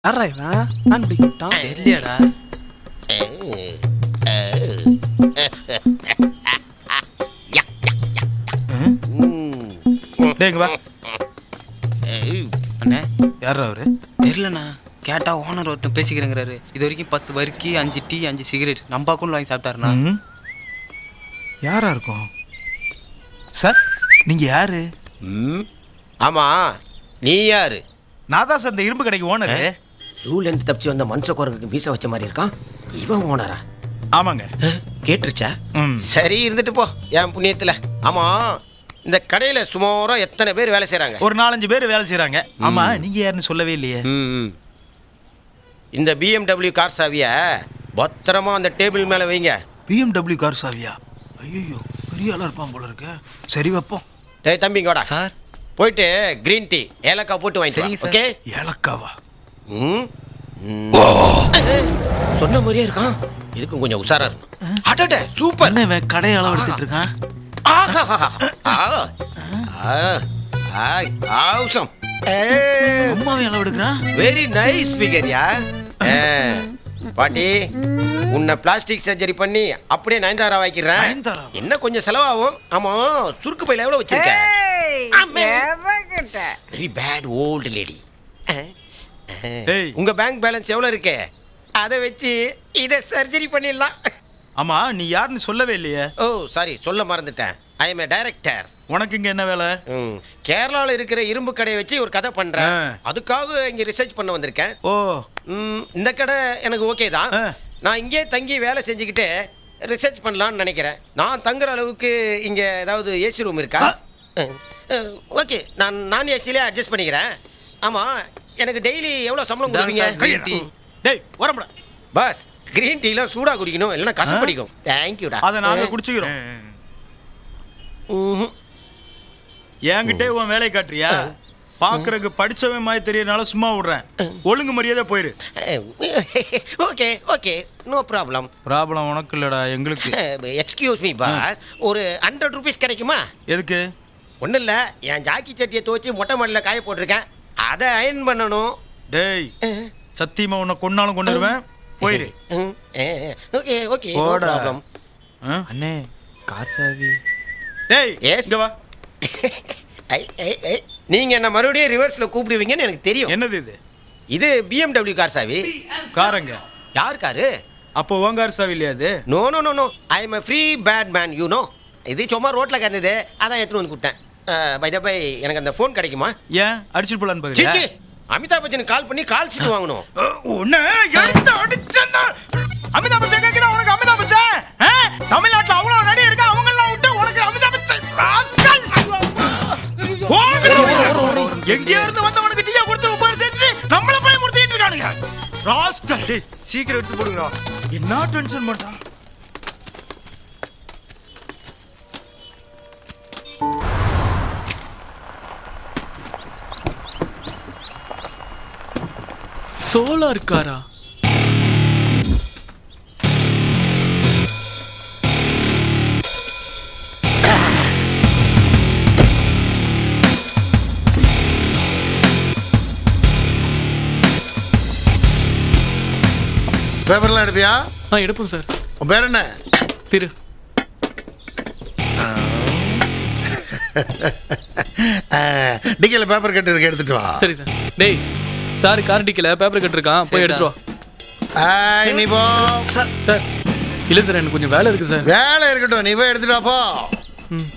யாரா இவன் நான் பிடிக்கிட்டான் தெரியலடா. டேங்க வா. அண்ணே யாரா அவரு? தெரியலண்ணா. கேட்டா ஓனர் ஒருத்தன் பேசிக்கிறேங்கிறாரு. இது வரைக்கும் 10 வரிக்கி 5 டீ 5 சிகரெட் நம்ம அக்கௌண்ட் வாங்கி சாப்பிட்டாருண்ணா. யாரா இருக்கும் சார்? நீங்க யாரு? ஆமா, நீ யாரு? நான் தான் சார் இந்த இரும்பு கடைக்கு ஓனரு. ஜூல இருந்து தப்பிச்சு வந்த மனுஷ குரங்குக்கு மீச வச்ச மாதிரி இருக்கான். இவன் ஓனரா? ஆமாங்க. கேட்டுருச்சா? ம். சரி, இருந்துட்டு போ என் புண்ணியத்துல. ஆமா, இந்த கடையில சுமாரா எத்தனை பேர் வேலை செய்றாங்க? ஒரு 4-5 பேர் வேலை செய்றாங்க. ஆமா, நீங்க யாருன்னு சொல்லவே இல்லையே. இந்த BMW கார் சாவிய பத்திரமா அந்த டேபிள் மேல வைங்க. BMW கார் சாவியா? ஐயோ, பெரிய ஆளா இருப்பான் போல இருக்கு. சரி வைப்போம். டேய் தம்பிங்கோடா சார் போயிட்டு கிரீன் டீ ஏலக்காய் போட்டு சரிங்க வாங்கிட்டு சார். ஓகே? ஏலக்காவா? சொன்ன மாதிரியே இருக்கான். இதுக்கும் கொஞ்சம் உஷாரா இருக்கும். அடடே சூப்பர். என்ன இவன் கடையை அளவு எடுத்துட்டு இருக்கான்? ஆசம். அம்மாவை அளவு எடுக்கிறான். வெரி நைஸ் ஃபிகர் யா. பாட்டி, உன்னை பிளாஸ்டிக் சர்ஜரி பண்ணி அப்படியே 9,000 வாங்கிக்கிறேன். 9,000? என்ன கொஞ்சம் செலவாகும். ஆமா, சுருக்கு பையில எவ்வளவு வச்சிருக்க? Very bad old lady. ஏய். உங்க பேங்க் பேலன்ஸ் எவ்வளவு இருக்கு? அதை வச்சு இதை சர்ஜரி பண்ணிடலாம். ஆமா, நீ யாருன்னு சொல்லவே இல்லையே. ஓ சாரி, சொல்ல மறந்துட்டேன். I M A director. உனக்கு இங்க என்ன வேலை? கேரளாவில் இருக்கிற இரும்பு கடையை வச்சு ஒரு கதை பண்றேன். ஆ. அதுக்காக இங்க ரிசர்ச் பண்ண வந்திருக்கேன். ஓ. இந்த கடை எனக்கு ஓகே தான். ஆ. நான் இங்கே தங்கி வேலை செஞ்சுக்கிட்டு ரிசர்ச் பண்ணலான்னு நினைக்கிறேன். நான் தங்குற அளவுக்கு இங்கே ஏதாவது ஏசி ரூம் இருக்கா? ஓகே, நான் ஏசிலே அட்ஜஸ்ட் பண்ணிக்கிறேன். ஆமாம், எனக்கு டெய்லி எவ்வளோ சம்பளம் கொடுப்பீங்க? green tea. டேய் வரப்படா. பாஸ், கிரீன் டீலாம் சூடாக குடிக்கணும், இல்லைன்னா கசப்படிக்கும். தேங்க்யூடா. அதை நாங்க குடிச்சுக்கிறோம். என்கிட்டே உன் வேலை காட்டுறியா? பாக்குறதுக்கு படிச்சவன் மாதிரி தெரியறனால சும்மா விடுறேன். ஒழுங்கு மரியாதை போயிரு. Okay okay, no problem. Problem உனக்கு இல்லடா, எங்களுக்கு. எக்ஸ்கியூஸ் மீ பாஸ், ஒரு 100 rupees கிடைக்குமா? எதுக்கு? ஒன்றும் இல்லை, என் ஜாக்கி சட்டியை துவச்சி மொட்டை மாடியில் காய போட்டிருக்கேன். அதை அயன் பண்ணணும். டேய், சத்தியமா உன்னை கொன்னாலும் கொண்டுருவேன். போயிரு. ஓகே ஓகே, நோ போடா. ப்ராப்ளம். அண்ணே கார் சாவி. டேய், Yes. இங்க வா. நீங்க என்ன மறுபடியும் ரிவர்ஸ்ல கூப்பிடுவீங்கன்னு எனக்கு தெரியும். என்னது இது? இது BMW கார் சாவி. காரங்க. யார் காரு? அப்போ உன் கார் சாவி இல்லையா அது? No no no no, I am a free bad man, you know. இது சும்மா ரோட்ல கிடந்தது, அதான் எடுத்துன்னு வந்து கொடுத்தேன். பை த பை, எனக்கு அந்த ஃபோன் கிடைக்குமா? ஏன் அடிச்சுட்டு போலான்னு சீச்சி, பாக்குறியா? அமிதாப் பச்சன் கால் பண்ணி கால் சீட் வாங்கணும். உன்னை எடுத்து அடிச்சேன்னா அமிதாப் பச்சன் கேக்குறா உனக்கு? அமிதாப் பச்சன் தமிழ்நாட்டுல அவ்வளவு நடி இருக்கா, அவங்க எல்லாம் விட்டு உனக்கு அமிதாப் பச்சன் ராஸ்கல். எங்கேயோ இருந்து வந்தவனுக்கு டீயா கொடுத்து உட்கார சேர்த்து நம்மள போய் முடிச்சிட்டு இருக்கானுங்க ராஸ்கல். டேய் சீக்கிரம் எடுத்து போடுங்கடா. என்ன டென்ஷன் பண்றான்? சோலார் காரா? பேப்பர்லாம் எடுப்பியா? எடுப்போம் சார். உன் பேர் என்ன? திரு. டிக்கில பேப்பர் கட்டு இருக்கு, எடுத்துட்டு வா. சரி சார். டேய், சார் கார் டிக்கில பேப்பர் கட்டிருக்கான், போய் எடுத்துட்டு வா. நீ போ. சார் இல்லை சார், எனக்கு கொஞ்சம் வேலை இருக்கு சார். வேலை இருக்கட்டும், நீ போய் எடுத்துட்டு வா போ. ம்.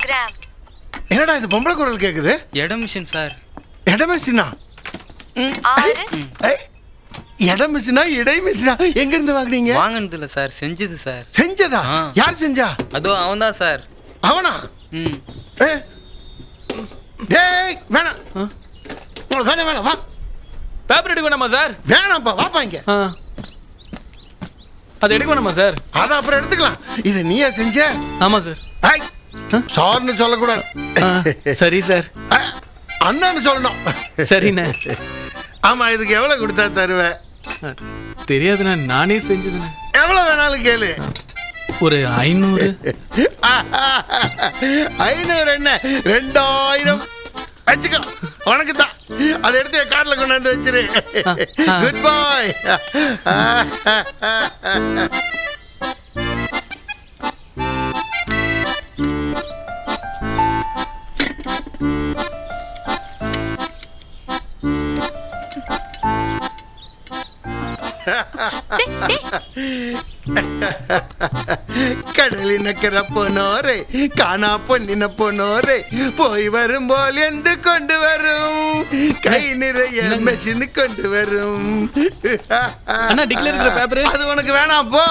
கிராம். என்னடா இது பொம்பளை குரல் கேக்குது? இடம் மிஷின் சார். இட மிஷினா? 6 இட மிஷினா இடை மிஷினா? எங்க இருந்து வாங்குனீங்க? வாங்கினது இல்லை சார், செஞ்சது சார். செஞ்சதா? யார் செஞ்சா? அதோ அவன் தான் சார். அவனா? டேய் வேணாம், வேணாம் வேணாம், வா. பேப்பர் எடுக்க வேணாமா சார்? வேணாம்ப்பா, வாப்பா இங்க. அது எடுக்க வேணாமா சார்? அதை அப்புறம் எடுத்துக்கலாம். இது நீயா செஞ்ச? ஆமா சார். சார்னு சொல்லக்கூடாது. சரி சார். அண்ணான்னு சொல்லணும். சரிண்ணே. ஆமா, இதுக்கு எவ்வளவு கொடுத்தா தருவேன்? தெரியாதுண்ணே, நானே செஞ்சதுண்ணே. எவ்வளவு வேணாலும் கேளு. ஒரு 500. 500 என்ன 2000 வச்சுக்கோ, உனக்கு தான். அதை எடுத்து என் கார்ல கொண்டாந்து வச்சிரு. குட் பாய். கடலின போனோரே, காணா பொன்னின போனோரே, போய் வரும் போல் எந்த கொண்டு வரும், கை நிறைய மெஷின் கொண்டு வரும். அண்ணா டிக்ல இருக்கிற பேப்பர் அது உனக்கு வேணாம் போ.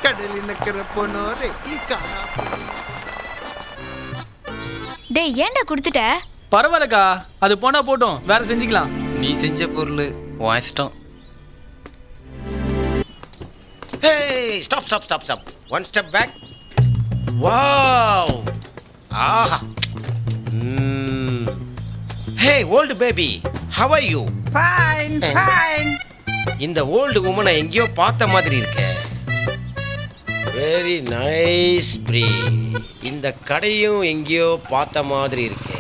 கடலின போனோரே, காணா. டேய் ஏன்டா கொடுத்துட்ட? பரவாயில்லக்கா, அது போனா போட்டோம், வேற செஞ்சுக்கலாம். நீ செஞ்ச பொருள் உன் இஷ்டம். Hey, stop. One step back. Wow. Ah. Hey, old baby. How are you? Fine. இந்த old woman எங்கேயோ பார்த்த மாதிரி இருக்கே. Very nice breed. இந்த கடையும் எங்கேயோ பார்த்த மாதிரி இருக்கே.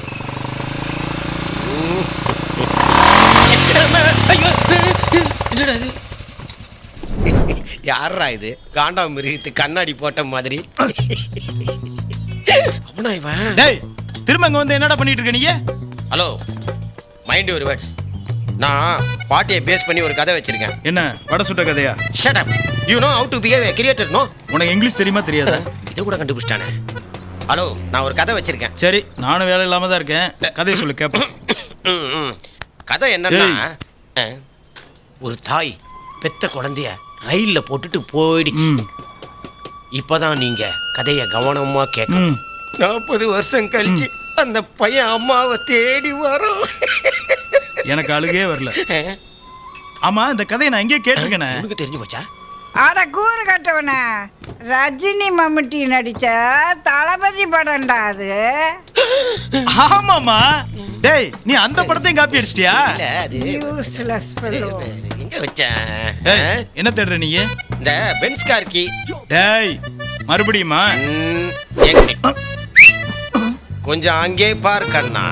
என்னடா இது? யாரா இது? காண்டாமிருகத்து கண்ணாடி போட்ட மாதிரி. அவனா இவன்? டேய் திரும்ப இங்க வந்து என்னடா பண்ணிட்டு இருக்க நீ? Hello, mind your words. நான் பாட்டியை பேஸ் பண்ணி ஒரு கதை வச்சிருக்கேன். என்ன வடை சுட்ட கதையா? Shut up. You know how to behave a creator no? உனக்கு இங்கிலீஷ் தெரியுமா தெரியாதா? இதை கூட கண்டுபிடிச்சிட்டானே. ஹலோ, நான் ஒரு கதை வச்சிருக்கேன். சரி, நானும் வேலை இல்லாம தான் இருக்கேன். கதையை சொல்லு கேட்பேன். கதை என்னன்னா, ஒரு தாய் பெத்த குழந்தைய ரயில்ல போட்டுட்டு போயிடுச்சு. இப்பதான் நீங்க கதைய கவனமா கேட்கணும். 40 வருஷம் கழிச்சு அந்த பையன் அம்மாவை தேடி வரும். எனக்கு அழுகே வரல. ஆமா, இந்த கதையை நான் எங்கேயே கேட்டிருக்கேனே. உனக்கு தெரிஞ்சு போச்சா? அட கூறு கட்டவன, ரஜினி மம்முட்டி நடிச்ச தளபதி படம்டா அது. ஆமாமா. டேய் நீ அந்த படத்தையும் காப்பி அடிச்சிட்டியா? இல்ல, அது யூஸ்லெஸ் ஃபெலோ. எங்க வச்சேன்? டேய், என்ன தேடுற நீ? இந்த பென்ஸ் கார் கீ. டேய் மறுபடியுமா? கொஞ்சம் அங்கே பார் கண்ணா.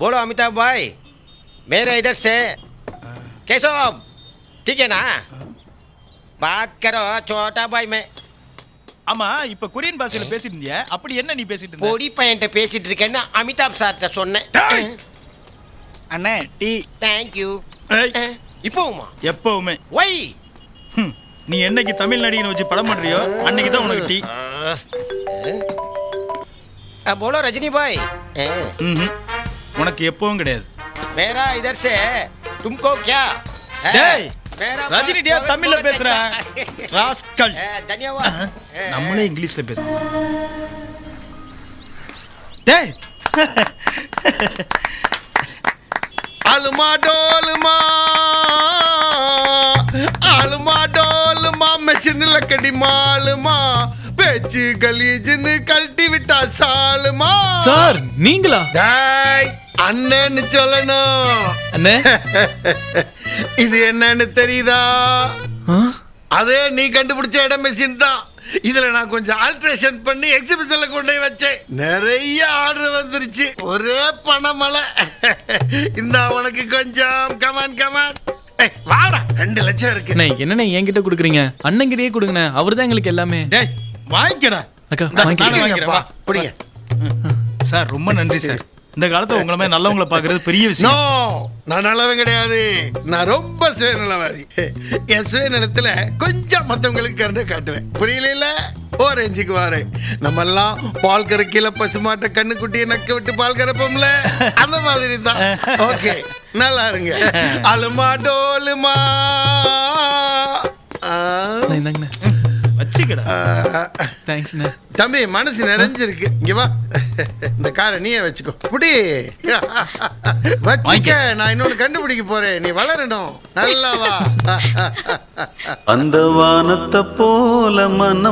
बोलो अमिताभ भाई, मेरे इधर से केशव, ठीक है ना? बात करो छोटा भाई में. ஆமா, இப்ப கொரியன் பாஷையில பேசிட்டு இருந்தியா? அப்படி என்ன நீ பேசிட்டு இருந்த? பொடி பையன்ட்ட பேசிட்டு இருக்கேன்னு அமிதாப் சார்ட்ட சொன்னேன். அண்ணே டீ. Thank you. இப்போவுமா? எப்பவுமே. ஒய்? நீ என்னைக்கு தமிழ் நடிகனை வச்சு படம் பண்றியோ அன்னைக்கு தான் உனக்கு டீ. बोलो रजनी भाई. உனக்கு எப்பவும் கிடையாது. मेरा इधर से तुमको क्या? டேய் ரஜினி டியா தமிழ்ல பேசுறேன். ராஸ்கல். धन्यवाद. நம்மளே இங்கிலீஷ்ல பேசுறோம். டேய் அலுமா டோலுமா, அலுமா டோலுமா, மெஷின்ல கடி மாலுமா, பேச்சு கலீஜ்னு கழட்டி விட்டா சாலுமா. சார் நீங்களா? டேய் அண்ணன்னு சொல்லணும். அண்ணே இது என்னன்னு தெரியுதா? அதே நீ கண்டுபிடிச்ச இடம் மெஷின் தான். இதுல நான் கொஞ்சம் ஆல்ட்ரேஷன் பண்ணி எக்ஸிபிஷன்ல கொண்டு போய் வச்சேன். நிறைய ஆர்டர் வந்துருச்சு. ஒரே பணமழை. இந்த உனக்கு கொஞ்சம் கமான் கமான். வாடா, 2 லட்சம் இருக்கு. அண்ணே என்னண்ணே என்கிட்ட கொடுக்குறீங்க? அண்ணன் கிட்டயே கொடுங்கண்ணே, அவர் தான் எங்களுக்கு எல்லாமே. டேய் வாங்கிக்கடா. அக்கா நான் வாங்கிக்கிறேன். வாங்கிக்கிறேன். வா. புடிங்க. சார் ரொம்ப நன்றி சார். இந்த காலத்துல உங்களை மாதிரி நல்லவங்களை பாக்குறது பெரிய நோ, விஷயம். நான் நல்லவன் கிடையாது. நான் ரொம்ப சுயநலவாதி. என் சுயநலத்துல கொஞ்சம் மத்தவங்களுக்கு கருணை காட்டுவேன். புரியல? ஓரேஞ்சுக்கு வாரேன். நம்ம எல்லாம் பால் கறக்கையில பசுமாட்ட கண்ணுக்குட்டியை நக்க விட்டு பால் கறப்போம்ல, அந்த மாதிரி தான். ஓகே, நல்லா இருங்க. அலுமா டோலுமா. இந்தாங்கண்ணே. வச்சுக்கடா. தேங்க்ஸ்ண்ணே. தம்பி மனசு நிறைஞ்சிருக்கு. இங்க வா, இந்த காரை நீயே வச்சுக்கோ. புடி வச்சுக்க. நான் இன்னொன்னு கண்டுபிடிக்க போறேன். நீ வளரணும். நல்லா வா. அந்த வானத்தை போல மனம்